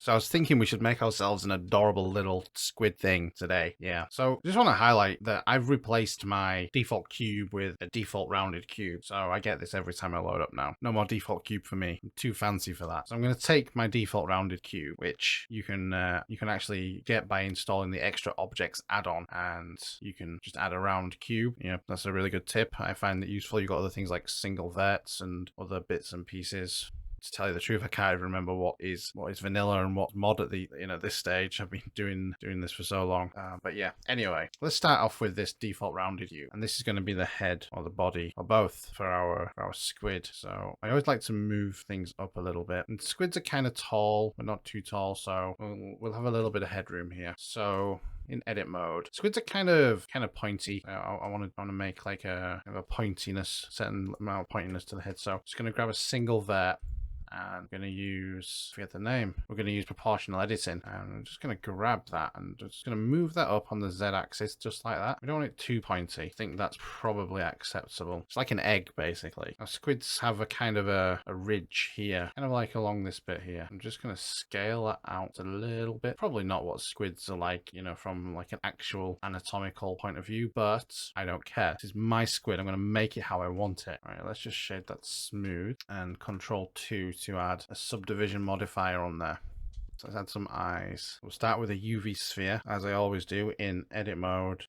So I was thinking we should make ourselves an adorable little squid thing today. Yeah. So just want to highlight that I've replaced my default cube with a default rounded cube. So I get this every time I load up now. No more default cube for me. I'm too fancy for that. So I'm going to take my default rounded cube, which you can actually get by installing the extra objects add-on, and you can just add a round cube. Yeah, that's a really good tip. I find it useful. You've got other things like single verts and other bits and pieces. To tell you the truth, I can't even remember what is vanilla and what's mod at the this stage. I've been doing this for so long. But yeah. Anyway, let's start off with this default rounded view, and this is going to be the head or the body or both for our squid. So I always like to move things up a little bit. And squids are kind of tall, but not too tall, so we'll have a little bit of headroom here. So in edit mode, squids are kind of pointy. I want to make like a pointiness, certain amount of pointiness to the head. So I'm just going to grab a single vert. And we're going to use, forget the name, we're going to use proportional editing. And I'm just going to grab that and just going to move that up on the Z axis just like that. We don't want it too pointy. I think that's probably acceptable. It's like an egg, basically. Now, squids have a kind of a ridge here, kind of like along this bit here. I'm just going to scale that out a little bit. Probably not what squids are like, from like an actual anatomical point of view, but I don't care. This is my squid. I'm going to make it how I want it. All right, let's just shade that smooth and Control 2 to add a subdivision modifier on there. So let's add some eyes. We'll start with a UV sphere, as I always do in edit mode.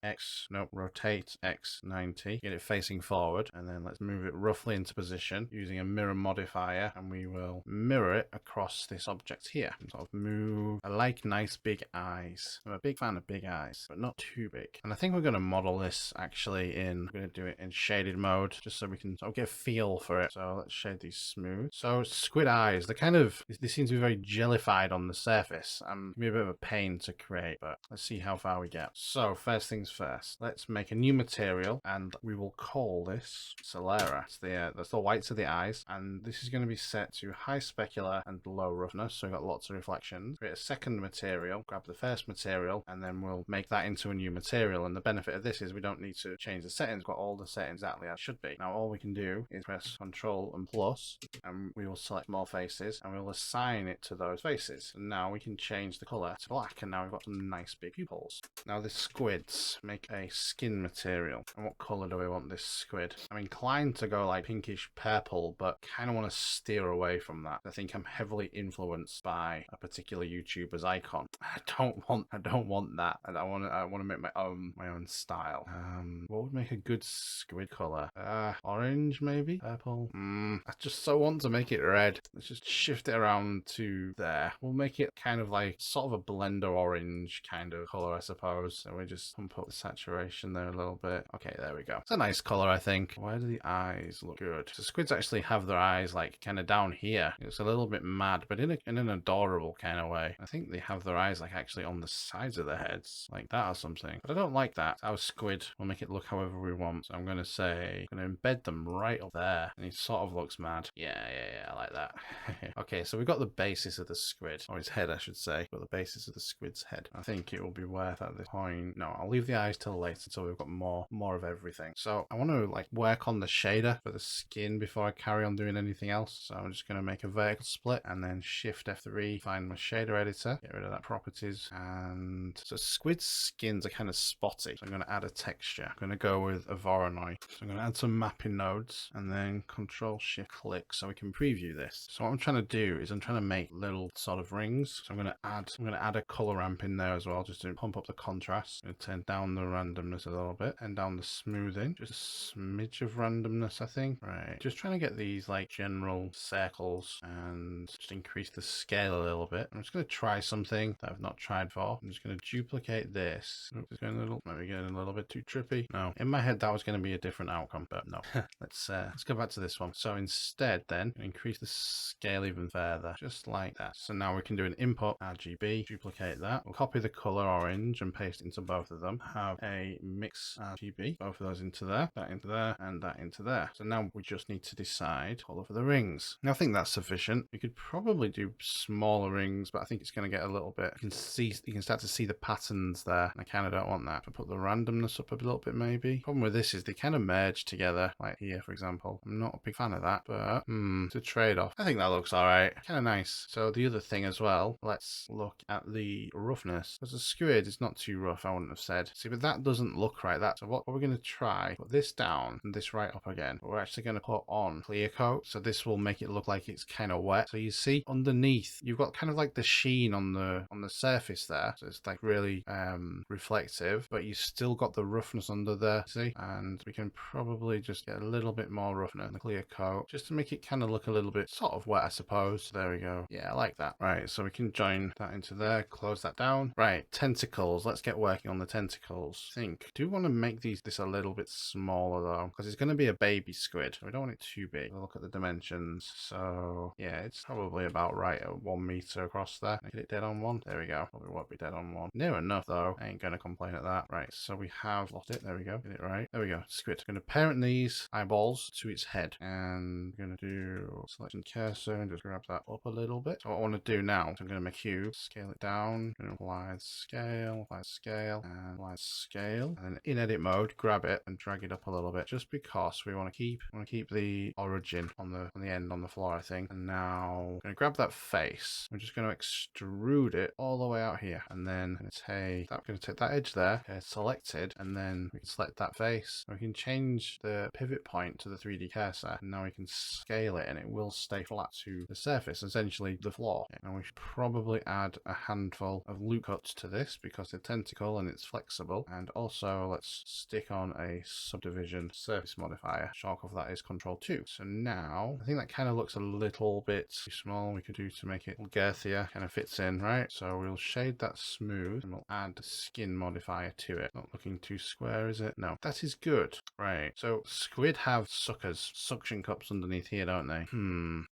Rotate X 90. Get it facing forward, and then let's move it roughly into position using a mirror modifier, and we will mirror it across this object here. Sort of move. I like nice big eyes. I'm a big fan of big eyes, but not too big. And I think we're going to model this actually we're going to do it in shaded mode, just so we can sort of get a feel for it. So let's shade these smooth. So squid eyes, they seem to be very jellified on the surface. Can be a bit of a pain to create, but let's see how far we get. So first things first, let's make a new material, and we will call this Solera. That's the whites of the eyes, and this is going to be set to high specular and low roughness, so we've got lots of reflections. Create a second material, grab the first material, and then we'll make that into a new material. And the benefit of this is we don't need to change the settings. We've got all the settings exactly as should be. Now all we can do is press Control and plus, and we will select more faces, and we'll assign it to those faces. And now we can change the color to black, and now we've got some nice big pupils. Now the squids make a skin material. And what color do we want this squid? I'm inclined to go like pinkish purple, but kind of want to steer away from that. I think I'm heavily influenced by a particular YouTuber's icon. I don't want that. I want to make my own style. What would make a good squid color? Orange maybe? Purple? I just so want to make it red. Let's just shift it around to there. We'll make it kind of like sort of a blender orange kind of color, I suppose. So we just pump up the saturation there a little bit. Okay, there we go. It's a nice color, I think. Why do the eyes look good? So squids actually have their eyes like kind of down here. It's a little bit mad, but in an adorable kind of way. I think they have their eyes like actually on the sides of their heads, like that or something. But I don't like that. Our squid will make it look however we want. So I'm going to embed them right up there, and it sort of looks mad. Yeah, I like that. Okay, so we've got the basis of the squid, or his head, I should say. Got the basis of the squid's head. I think it will be worth at this point. No, I'll leave the eyes till later until we've got more of everything. So I want to like work on the shader for the skin before I carry on doing anything else. So I'm just going to make a vertical split and then Shift F3, find my shader editor, get rid of that properties. And so squid skins are kind of spotty. So I'm going to add a texture. I'm going to go with a Voronoi. So I'm going to add some mapping nodes and then Control Shift click so we can preview this. So what I'm trying to do is I'm trying to make little sort of rings. So I'm going to add a color ramp in there as well, just to pump up the contrast. I'm going to turn down the randomness a little bit and down the smoothing, just a smidge of randomness, I think. Right, just trying to get these like general circles and just increase the scale a little bit. I'm just going to try something that I've not tried before. I'm just going to duplicate this. Oops, it's maybe getting a little bit too trippy. No, in my head that was going to be a different outcome, but no. Let's go back to this one. So instead then, increase the scale even further, just like that. So now we can do an input RGB, duplicate that. We'll copy the color orange and paste it into both of them. Have a mix RGB, both of those into there, that into there, and that into there. So now we just need to decide color for the rings. Now I think that's sufficient. We could probably do smaller rings, but I think it's going to get a little bit. You can start to see the patterns there. I kind of don't want that. If I put the randomness up a little bit, maybe. Problem with this is they kind of merge together, like here, for example. I'm not a big fan of that, but it's a trade-off. I think that looks all right. Kind of nice. So the other thing as well well, let's look at the roughness. Because the squid is not too rough, I wouldn't have said. See, but that doesn't look right. So what we're going to try, put this down and this right up again. But we're actually going to put on clear coat. So this will make it look like it's kind of wet. So you see underneath, you've got kind of like the sheen on the surface there. So it's like really reflective, but you still got the roughness under there, see? And we can probably just get a little bit more roughness in the clear coat just to make it kind of look a little bit sort of wet, I suppose. There we go. Yeah, I like that. Right, so we can join that into there, close that down. Right, tentacles. Let's get working on the tentacles. I do want to make this a little bit smaller though, because it's going to be a baby squid. We don't want it too big. We'll look at the dimensions. So yeah, it's probably about right at 1 meter across there. Get it dead on one. There we go. Probably won't be dead on one. Near enough though. I ain't going to complain at that. Right, so we have lost it. There we go. Get it right. There we go. Squid. Going to parent these eyeballs to its head. And I'm going to do selection cursor and just grab that up a little bit. So what I want to do now is I'm going to make a cube, scale it down, going to apply scale, apply scale, and apply scale. And then in edit mode, grab it and drag it up a little bit, just because we want to keep the origin on the end on the floor, I think. And now I'm going to grab that face. I'm just going to extrude it all the way out here, and then I'm going to take that edge there, okay, selected, and then we can select that face. We can change the pivot point to the 3D cursor, and now we can scale it, and it will stay flat to the surface, essentially the floor. Okay, now we should probably add a handful of loop cuts to this because it's tentacle and it's flexible. And also let's stick on a subdivision surface modifier. Shortcut for that is Control 2. So now I think that kind of looks a little bit too small. We could do to make it girthier, kind of fits in, right? So we'll shade that smooth and we'll add the skin modifier to it. Not looking too square, is it? No, that is good. Right, so squid have suction cups underneath here, don't they?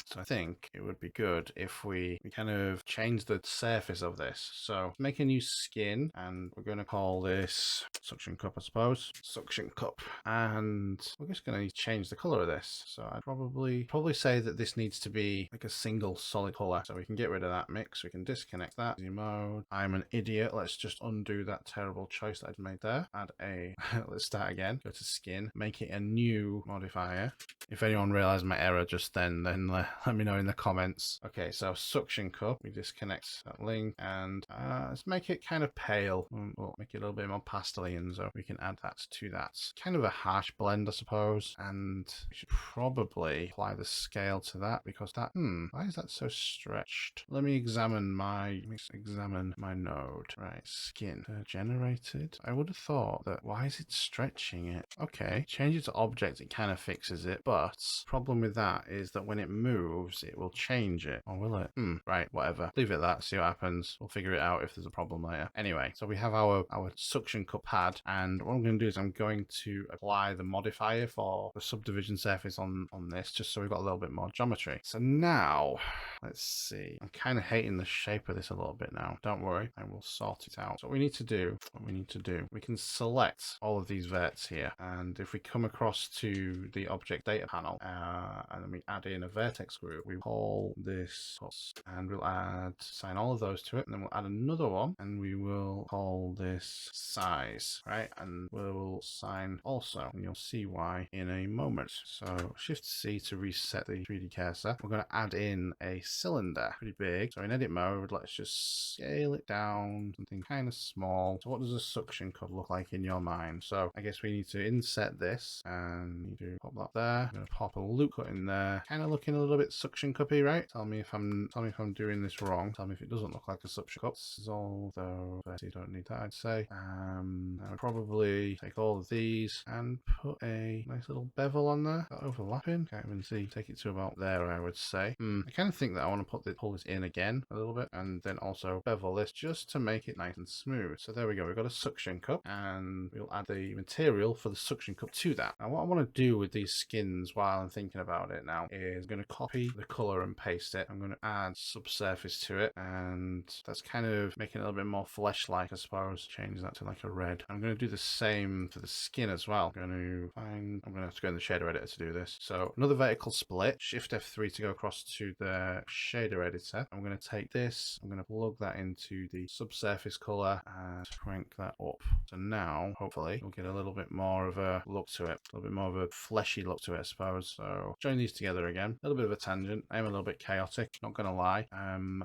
So I think it would be good if we kind of change the surface of this. So make a new skin, and we're going to call this suction cup, I suppose. Suction cup. And we're just going to change the color of this. So I'd probably say that this needs to be like a single solid color. So we can get rid of that mix. We can disconnect that. Easy mode. I'm an idiot. Let's just undo that terrible choice that I'd made there. Add a, let's start again. Go to skin. Make it a new modifier. If anyone realized my error just then let me know in the comments. Okay, so suction cup. We disconnect that link, and let's make it kind of pale. We'll make it a little bit more pastellian, so we can add that to that. Kind of a harsh blend, I suppose. And we should probably apply the scale to that, because that, why is that so stretched? Let me examine my node. Right, skin generated. I would have thought that, why is it stretching it? Okay, change it to object, it kind of fixes it, but problem with that is that when it moves, it will change it. Or will it? Right, whatever. Leave it at that, see what happens. We'll figure it out if there's a problem later. Anyway, so we have our suction cup pad, and what I'm going to do is I'm going to apply the modifier for the subdivision surface on this, just so we've got a little bit more geometry. So now, let's see. I'm kind of hating the shape of this a little bit now. Don't worry, I will sort it out. So what we need to do, we can select all of these verts here, and if we come across to the object data panel, and then we add in a vertex group, we call this, and we'll assign all of those to it, and then we'll add another one, and we will call this size, right? And we'll assign also, and you'll see why in a moment. So Shift C to reset the 3D cursor. We're going to add in a cylinder, pretty big. So in edit mode, let's just scale it down, something kind of small. So what does a suction cup look like in your mind? So I guess we need to inset this, and need to pop that there. I'm going to pop a loop cut in there, kind of looking a little bit suction cuppy, right? Tell me if I'm doing this wrong. Tell me if it doesn't look like a suction cup. This is all, though, you don't need that, I'd say. I would probably take all of these and put a nice little bevel on there. That overlapping. Can't even see. Take it to about there, I would say. I kind of think that I want to pull this in again a little bit, and then also bevel this just to make it nice and smooth. So there we go. We've got a suction cup, and we'll add the material for the suction cup to that. Now what I want to do with these skins while I'm thinking about it now is I'm going to copy the color and paste it. I'm going to add subsurface to it, and that's kind of making it a little bit more flesh-like, I suppose. Change that to like a red. I'm going to do the same for the skin as well. I'm going to have to go in the shader editor to do this. So another vertical split, Shift F3 to go across to the shader editor. I'm going to take this, I'm going to plug that into the subsurface color and crank that up. So now, hopefully, we'll get a little bit more of a a look to it, a little bit more of a fleshy look to it, I suppose. So join these together again. A little bit of a tangent. I am a little bit chaotic, not gonna lie.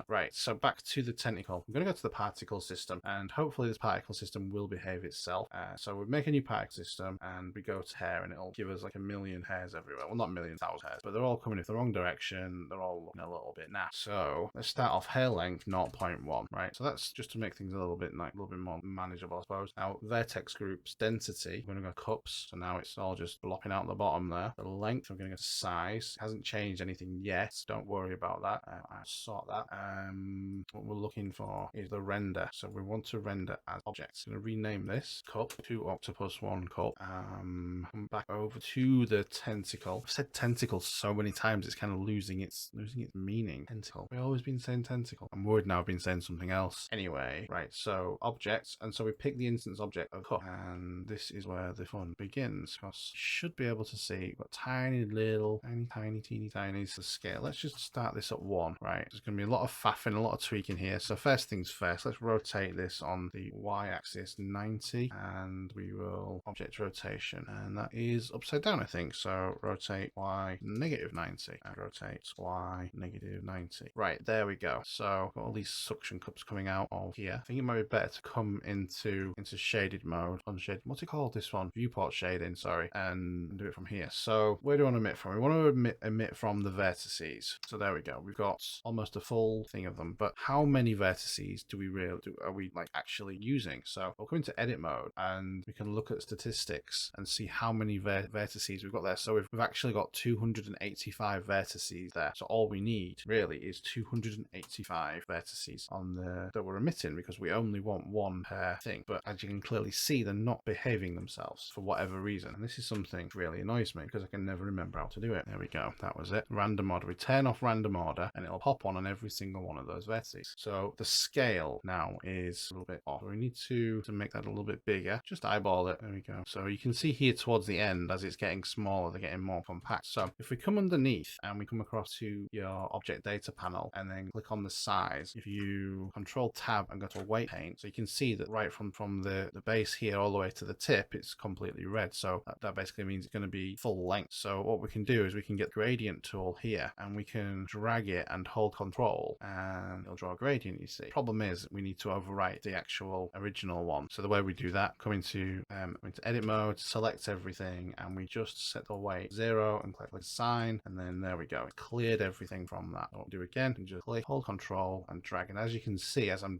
Right, so back to the tentacle. I'm gonna go to the particle system, and hopefully this particle system will behave itself. So we make a new particle system, and we go to hair, and it'll give us like a million hairs everywhere. Well, not a million, thousand hairs, but they're all coming in the wrong direction. They're all looking a little bit naff. So let's start off hair length 0.1, right? So that's just to make things a little bit more manageable, I suppose. Now vertex groups density, we're gonna go cups. So now it's all just blopping out the bottom there. The length, we're gonna go to size. It hasn't changed anything yet. Don't worry about that. I'll sort that. What we're looking for is the render. So we want to render as objects. I'm gonna rename this cup to octopus 1 cup. Come back over to the tentacle. I've said tentacle so many times it's kind of losing its meaning. Tentacle. We've always been saying tentacle. I'm worried now I've been saying something else. Anyway, right, so objects, and so we pick the instance object of cup, and this is where the fun begins, because you should be able to see we've got tiny little teeny tiny to scale. Let's just start this at 1. Right, there's going to be a lot of faffing, a lot of tweaking here. So first things first, let's rotate this on the y-axis 90, and we will object rotation, and that is upside down, I think. So rotate y -90 and rotate y -90. Right, there we go. So got all these suction cups coming out of here. I think it might be better to come into shaded mode, unshaded. What's it called? This one, viewport shading. Sorry, and do it from here. So where do we want to emit from? We want to emit from the vertices. So there we go. We've got almost a full thing of them. But how many vertices are we like actually using? So we'll come into edit mode, and we can look at statistics and see how many vertices we've got there. So we've actually got 285 vertices there. So all we need really is 285 vertices on that we're emitting, because we only want one per thing. But as you can clearly see, they're not behaving themselves for whatever reason. And this is something that really annoys me, because I can never remember how to do it. There we go. That was it. Random order. We turn off random order, and it'll pop on every single one of those vertices. So the scale now is a little bit off. We need to make that a little bit bigger. Just eyeball it. There we go. So you can see here towards the end, as it's getting smaller, they're getting more compact. So if we come underneath and we come across to your object data panel and then click on the size, if you control tab and go to weight paint, so you can see that right from the base here all the way to the tip, it's completely red. So that basically means it's going to be full length. So what we can do is we can get gradient tool here, and we can drag it and hold control, and it'll draw a gradient, you see. Problem is we need to overwrite the actual original one. So the way we do that, come into edit mode, select everything, and we just set the weight 0 and click sign, and then there we go. It cleared everything from that. What we'll do again, and just click, hold control, and drag. And as you can see, as I'm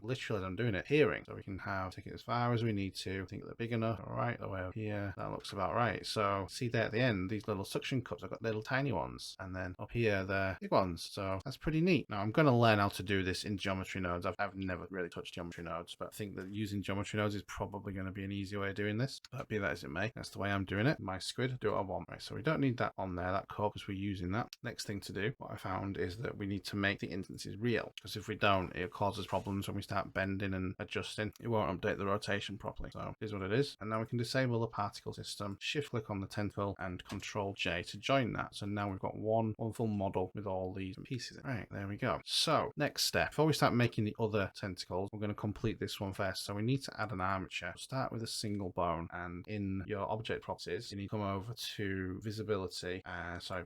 doing it, hearing, so we can take it as far as we need to. I think they're big enough. All right, the way up here, that looks about right. So see there at the end, these little suction cups, I've got little tiny ones, and then up here they're big ones. So that's pretty neat. Now I'm going to learn how to do this in geometry nodes. I've never really touched geometry nodes, but I think that using geometry nodes is probably going to be an easy way of doing this. But be that as it may, that's the way I'm doing it. My squid, do what I want. Right, so we don't need that on there, that cup, because we're using that. Next thing to do, what I found is that we need to make the instances real, because if we don't, it causes problems when we start bending and adjusting. It won't update the rotation properly. So here's what it is. And now we can disable the particle system, shift click on the tentacle, and control J to join that. So now we've got one full model with all these pieces. Right, there we go. So next step, before we start making the other tentacles, we're going to complete this one first. So we need to add an armature. Start with a single bone, and in your object properties, you need to come over to visibility,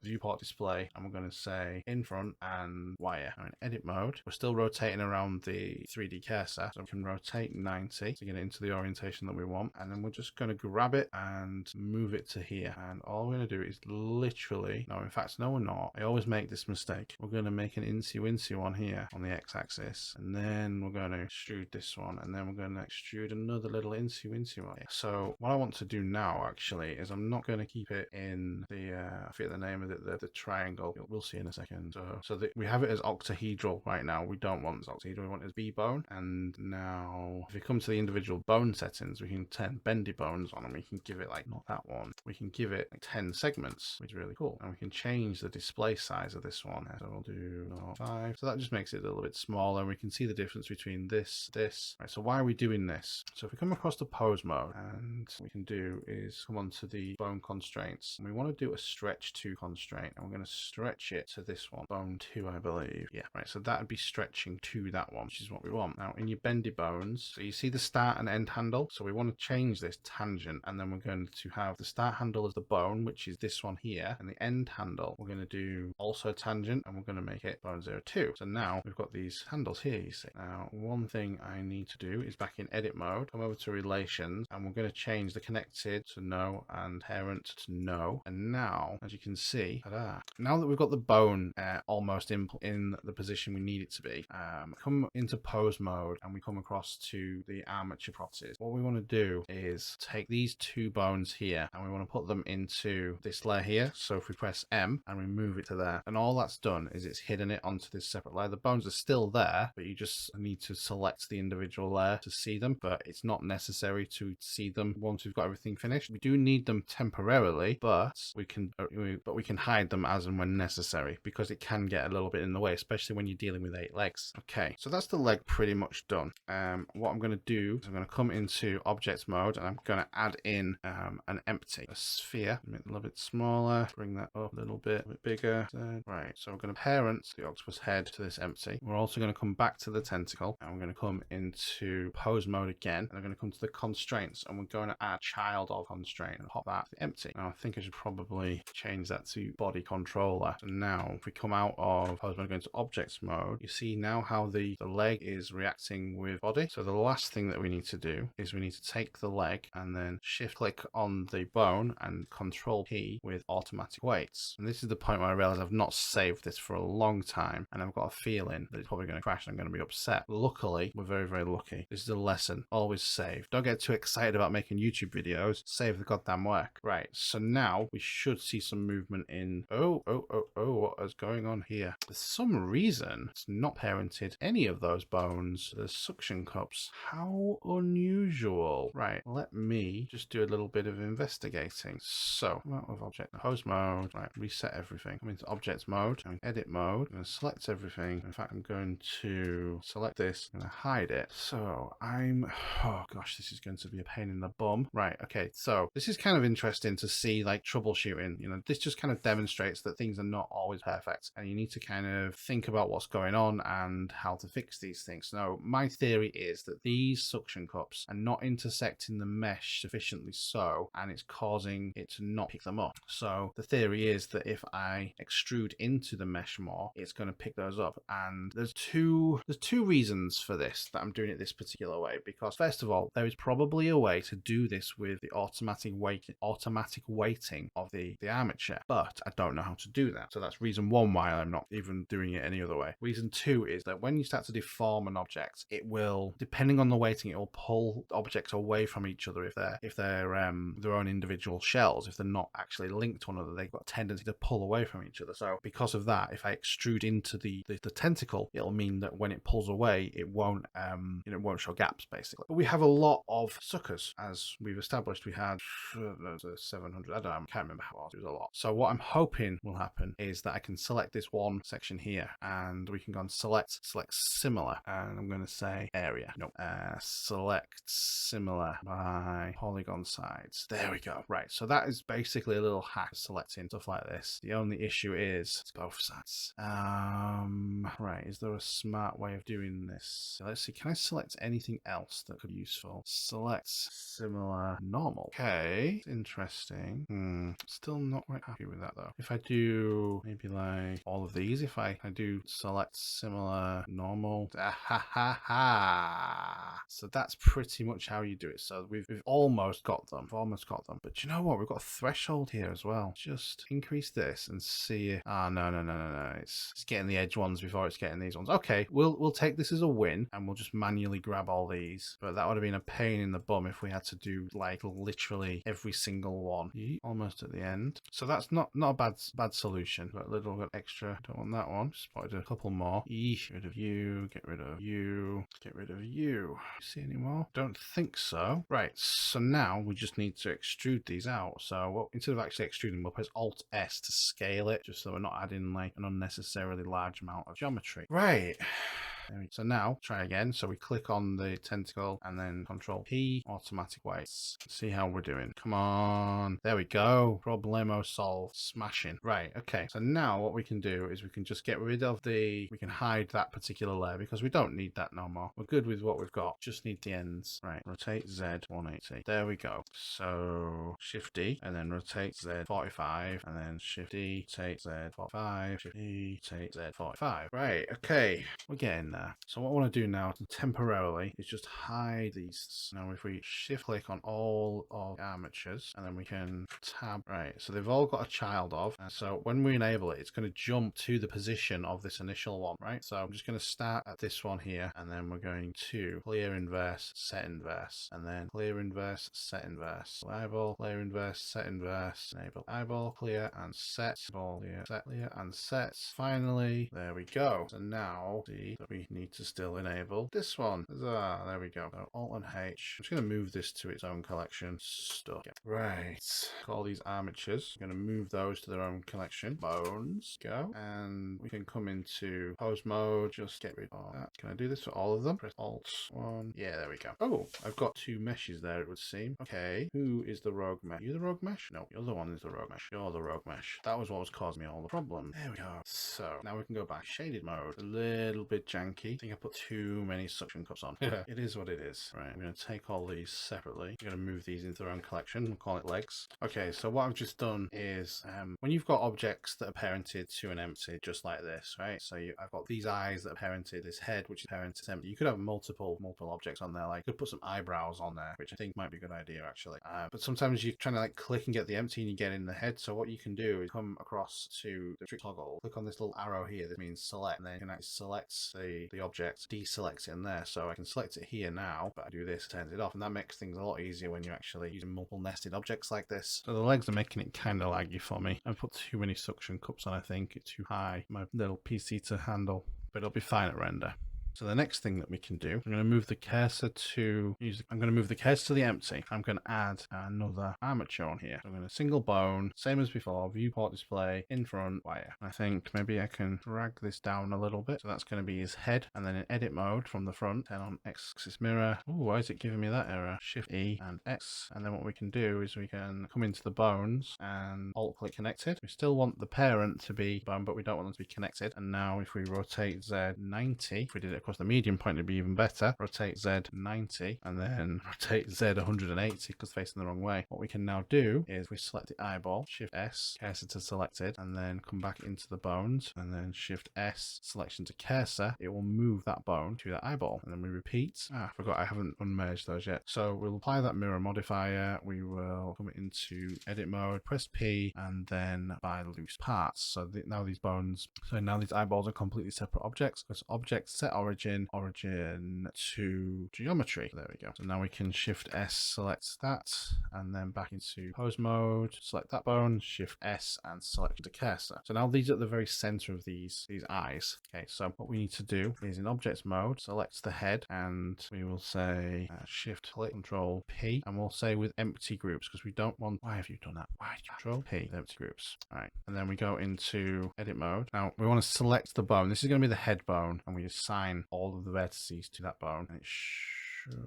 viewport display, and we're going to say in front and wire. Now in edit mode, we're still rotating around the 3D cursor, so we can rotate 90 to get it into the orientation that we want, and then we're just going to grab it and move it to here. And all we're going to do is literally, no, in fact, no, we're not. I always make this mistake. We're going to make an insy-wincy one here on the x-axis, and then we're going to extrude this one, and then we're going to extrude another little insy-wincy one. So what I want to do now actually is I'm not going to keep it in the I forget the name of it, the triangle. We'll see in a second. So we have it as octahedral right now. We don't want this octahedral, we want it as B-bone. And now if we come to the individual bone settings, we can turn bendy bones on, and we can give it like, not that one, we can give it like 10 segments, which is really cool. And we can change the display size of this one. So we'll do 5. So that just makes it a little bit smaller, and we can see the difference between this. Right, so why are we doing this? So if we come across to pose mode, and what we can do is come on to the bone constraints, and we want to do a stretch 2 constraint, and we're going to stretch it to this one, bone 2, I believe. Yeah, right, so that would be stretching to that one, which is what we want. Now in your bendy bones, so you see the start and end handle, so we want to change this tangent, and then we're going going to have the start handle as the bone, which is this one here, and the end handle we're going to do also tangent, and we're going to make it bone 02. So now we've got these handles here, you see. Now, one thing I need to do is back in edit mode, come over to relations, and we're going to change the connected to no and parent to no. And now, as you can see, now that we've got the bone almost in the position we need it to be, come into pose mode and we come across to the armature properties. What we want to do is take these two bones here and we want to put them into this layer here. So if we press M and we move it to there, and all that's done is it's hidden it onto this separate layer. The bones are still there, but you just need to select the individual layer to see them, but it's not necessary to see them once we've got everything finished. We do need them temporarily, but we can hide them as and when necessary, because it can get a little bit in the way, especially when you're dealing with 8 legs. Okay, so that's the leg pretty much done. What I'm going to do is I'm going to come into object mode and I'm going to add in an empty, a sphere, make it a little bit smaller, bring that up a little bit bigger. Right, so we're going to parent the octopus head to this empty. We're also going to come back to the tentacle and we're going to come into pose mode again, and I'm going to come to the constraints and we're going to add child of constraint and pop that to the empty. Now I think I should probably change that to body controller. So now if we come out of pose mode, go into objects mode, you see now how the leg is reacting with body. So the last thing that we need to do is we need to take the leg and then shift click on the bone and control P with automatic weights. And this is the point where I realize I've not saved this for a long time and I've got a feeling that it's probably going to crash and I'm going to be upset. Luckily, we're very, very lucky. This is a lesson. Always save. Don't get too excited about making YouTube videos. Save the goddamn work. Right, so now we should see some movement in... Oh, what is going on here? For some reason, it's not parented any of those bones. The suction cups. How unusual. Right, let me just do a little bit of investigating. So, come out of object pose mode. Right, reset everything. Come into object mode. I'm in edit mode. I'm going to select everything. In fact, I'm going to select this. I'm going to hide it. So, oh gosh, this is going to be a pain in the bum. Right, okay, so this is kind of interesting to see, like, troubleshooting. You know, this just kind of demonstrates that things are not always perfect and you need to kind of think about what's going on and how to fix these things. Now, my theory is that these suction cups are not intersecting the mesh sufficiently so, and it's causing it to not pick them up. So the theory is that if I extrude into the mesh more, it's going to pick those up. And there's two reasons for this, that I'm doing it this particular way. Because first of all, there is probably a way to do this with the automatic weighting of the armature, but I don't know how to do that. So that's reason one why I'm not even doing it any other way. Reason two is that when you start to deform an object, it will, depending on the weighting, it will pull objects away from each other if they're their own individual shells. If they're not actually linked to one another, they've got a tendency to pull away from each other. So because of that, if I extrude into the tentacle, it'll mean that when it pulls away, it won't show gaps basically. But we have a lot of suckers, as we've established. We had 700. I can't remember how it was a lot. So what I'm hoping will happen is that I can select this one section here, and we can go and select similar, and I'm going to say area. No, select similar by polygon sides. There we go. Right, so that is basically a little hack selecting stuff like this. The only issue is it's both sides. Right, is there a smart way of doing this? So let's see, can I select anything else that could be useful? Select similar normal. Okay, interesting. Still not quite happy with that though. If I do maybe like all of these, if I do select similar normal, so that's pretty much how you do it. So we've almost got them. But you know what? We've got a threshold here as well. Just increase this and see it. No. It's getting the edge ones before it's getting these ones. Okay, we'll take this as a win and we'll just manually grab all these. But that would have been a pain in the bum if we had to do like literally every single one. Almost at the end. So that's not a bad solution. Got a little bit extra. Don't want that one. Just spotted a couple more. Get rid of you. Get rid of you. Get rid of you. See any more? Don't think so. Right. So now we just need to extrude these out. So instead of actually extruding, we'll press Alt S to scale it, just so we're not adding like an unnecessarily large amount of geometry. Right. So now try again. So we click on the tentacle and then Control P, automatic weights. See how we're doing. Come on. There we go. Problemo solved. Smashing. Right. Okay. So now what we can do is we can just get rid of we can hide that particular layer because we don't need that no more. We're good with what we've got. Just need the ends. Right. Rotate Z 180. There we go. So Shift D and then rotate Z 45 and then Shift D, rotate Z 45, Shift D, rotate Z 45. Right. Okay. We're getting there. So what I want to do now temporarily is just hide these. Now if we shift click on all of the armatures and then we can tab. Right. So they've all got a child of. So when we enable it, it's going to jump to the position of this initial one. Right. So I'm just going to start at this one here and then we're going to clear inverse, set inverse, and then clear inverse, set inverse. Eyeball, clear inverse, set inverse, enable eyeball, clear and set, clear, and set. Finally, there we go. So now see that we need to still enable this one. Huzzah, there we go. So Alt and H. I'm just going to move this to its own collection. Stuck. Right. All these armatures. I'm going to move those to their own collection. Bones. Go. And we can come into pose mode. Just get rid of that. Can I do this for all of them? Press Alt 1. Yeah, there we go. Oh, I've got two meshes there, it would seem. Okay. Who is the rogue mesh? You the rogue mesh? No, the other one is the rogue mesh. You're the rogue mesh. That was what was causing me all the problems. There we go. So now we can go back. Shaded mode. A little bit janky. I think I put too many suction cups on. It is what it is. Right. I'm going to take all these separately. I'm going to move these into their own collection. We'll call it legs. Okay. So what I've just done is when you've got objects that are parented to an empty, just like this, right? So I've got these eyes that are parented, this head, which is parented to empty. You could have multiple objects on there. Like you could put some eyebrows on there, which I think might be a good idea actually. But sometimes you're trying to like click and get the empty and you get in the head. So what you can do is come across to the trick toggle, click on this little arrow here. This means select, and then you can actually select the object, deselect it in there. So I can select it here now, but I do this, turns it off, and that makes things a lot easier when you're actually using multiple nested objects like this. So the legs are making it kind of laggy for me. I put too many suction cups on, I think. It's too high, my little PC to handle, but it'll be fine at render. So the next thing that we can do, I'm going to move the cursor to the empty. I'm going to add another armature on here. So I'm going to single bone, same as before, viewport display, in front, wire. I think maybe I can drag this down a little bit. So that's going to be his head. And then in edit mode from the front, turn on X axis mirror. Oh, why is it giving me that error? Shift E and X. And then what we can do is we can come into the bones and alt click connected. We still want the parent to be bone, but we don't want them to be connected. And now if we rotate Z 90, if we did it across the medium point, it'd be even better. Rotate Z 90 and then rotate Z 180 because facing the wrong way. What we can now do is we select the eyeball, Shift S, cursor to selected, and then come back into the bones and then Shift S, selection to cursor. It will move that bone to that eyeball, and then we repeat. I forgot I haven't unmerged those yet. So we'll apply that mirror modifier. We will come into edit mode, press P, and then by loose parts. So now these eyeballs are completely separate objects because object set origin to geometry. There we go. So now we can Shift S, select that, and then back into pose mode, select that bone, Shift S, and select the cursor. So now these are at the very center of these eyes. Okay, so what we need to do is in objects mode, select the head, and we will say Shift click Control P, and we'll say with empty groups because we don't want. Why have you done that? Why did you Control P with empty groups? All right, and then we go into edit mode. Now we want to select the bone. This is going to be the head bone, and we assign all of the vertices to that bone, and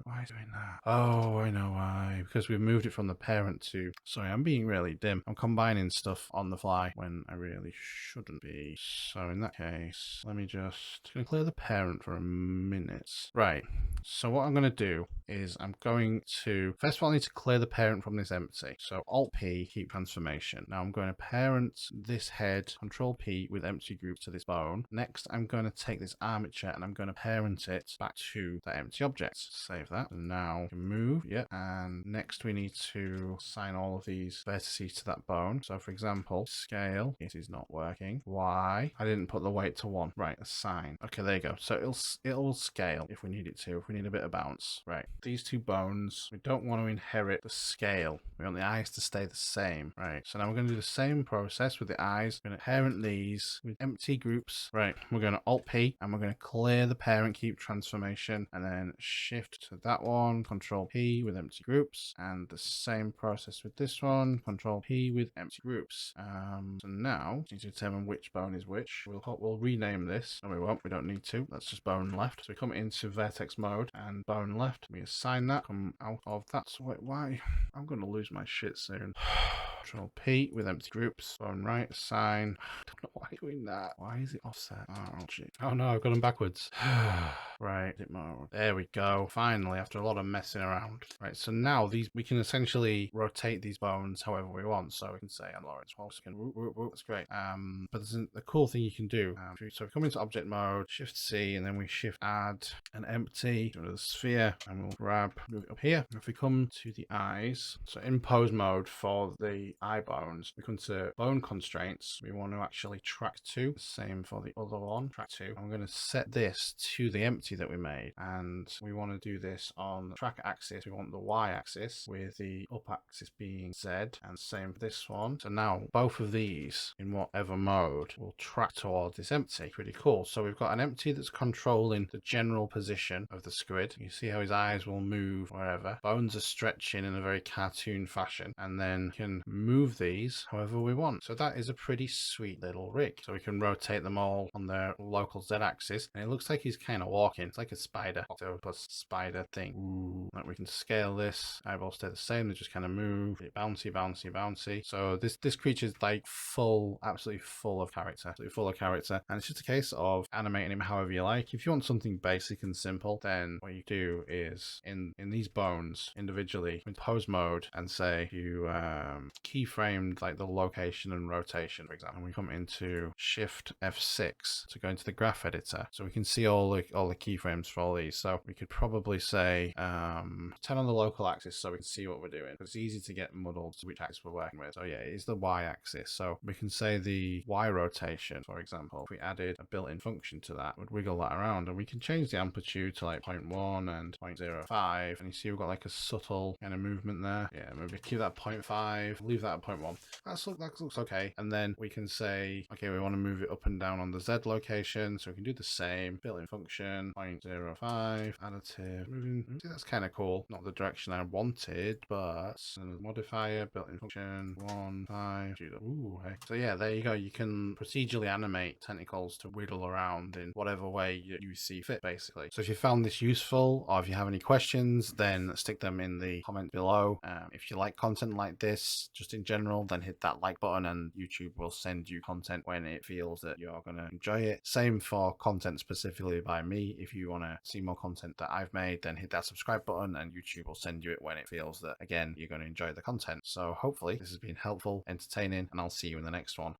why is it doing that? Oh, I know why. Because we've moved it from the parent to... Sorry, I'm being really dim. I'm combining stuff on the fly when I really shouldn't be. So in that case, let me just... gonna clear the parent for a minute. Right. So what I'm going to do is I'm going to... First of all, I need to clear the parent from this empty. So Alt-P, keep transformation. Now I'm going to parent this head, Control-P with empty group to this bone. Next, I'm going to take this armature and I'm going to parent it back to that empty object. Save that. And now we can move. Yep. And next we need to assign all of these vertices to that bone. So for example, scale. It is not working. Why? I didn't put the weight to 1. Right. Assign. Okay, there you go. So it'll scale if we need it to. If we need a bit of bounce. Right. These two bones, we don't want to inherit the scale. We want the eyes to stay the same. Right. So now we're going to do the same process with the eyes. We're going to parent these with empty groups. Right. We're going to Alt-P and we're going to clear the parent, keep transformation, and then Shift shift to that one, control P with empty groups, and the same process with this one, control P with empty groups. So now we need to determine which bone is which. We'll rename this. No, we won't. We don't need to. That's just bone left. So we come into vertex mode and bone left. We assign that. Come out of that. So wait, why? I'm gonna lose my shit soon. Control P with empty groups. Bone right. Assign. I don't know why I'm doing that. Why is it offset? Oh shit. Oh no, I've got them backwards. Right. Mode. There we go. Finally, after a lot of messing around. Right. So now we can essentially rotate these bones however we want. So we can say, and Lawrence, well, that's great. But there's a cool thing you can do. So we come into object mode, shift C, and then we shift add an empty to the sphere, and we'll move it up here. If we come to the eyes, so in pose mode for the eye bones, we come to bone constraints. We want to actually track 2. Same for the other one, track 2. I'm going to set this to the empty that we made, and we want to do this on the track axis. We want the Y axis with the up axis being Z, and same for this one. So now both of these in whatever mode will track towards this empty. Pretty cool. So we've got an empty that's controlling the general position of the squid. You see how his eyes will move wherever. Bones are stretching in a very cartoon fashion, and then we can move these however we want. So that is a pretty sweet little rig. So we can rotate them all on their local Z axis, and it looks like he's kind of walking. It's like a spider, octopus spider thing. Ooh. Like we can scale this. Eyeballs stay the same. They just kind of move. Bouncy, bouncy, bouncy. So this creature's like absolutely full of character. And it's just a case of animating him however you like. If you want something basic and simple, then what you do is in these bones individually in pose mode, and say you keyframed like the location and rotation, for example. And we come into shift F6 to go into the graph editor, so we can see all the keyframes for all these. So we could probably say 10 on the local axis, so we can see what we're doing. It's easy to get muddled to which axis we're working with. So yeah, it's the Y axis. So we can say the Y rotation, for example. If we added a built-in function to that, would wiggle that around, and we can change the amplitude to like 0.1 and 0.05, and you see we've got like a subtle kind of movement there. Yeah, maybe keep that 0.5, leave that at 0.1. That looks okay. And then we can say, okay, we want to move it up and down on the Z location, so we can do the same built-in function 0.05 additive moving. See, that's kind of cool. Not the direction I wanted, but modifier built-in function 1.5. Ooh, hey. So yeah, there you go. You can procedurally animate tentacles to wiggle around in whatever way you see fit, basically. So if you found this useful, or if you have any questions, then stick them in the comment below. If you like content like this, just in general, then hit that like button, and YouTube will send you content when it feels that you're going to enjoy it. Same for content specifically by me. If you want to see more content that I've made, then hit that subscribe button, and YouTube will send you it when it feels that, again, you're going to enjoy the content. So hopefully this has been helpful, entertaining, and I'll see you in the next one.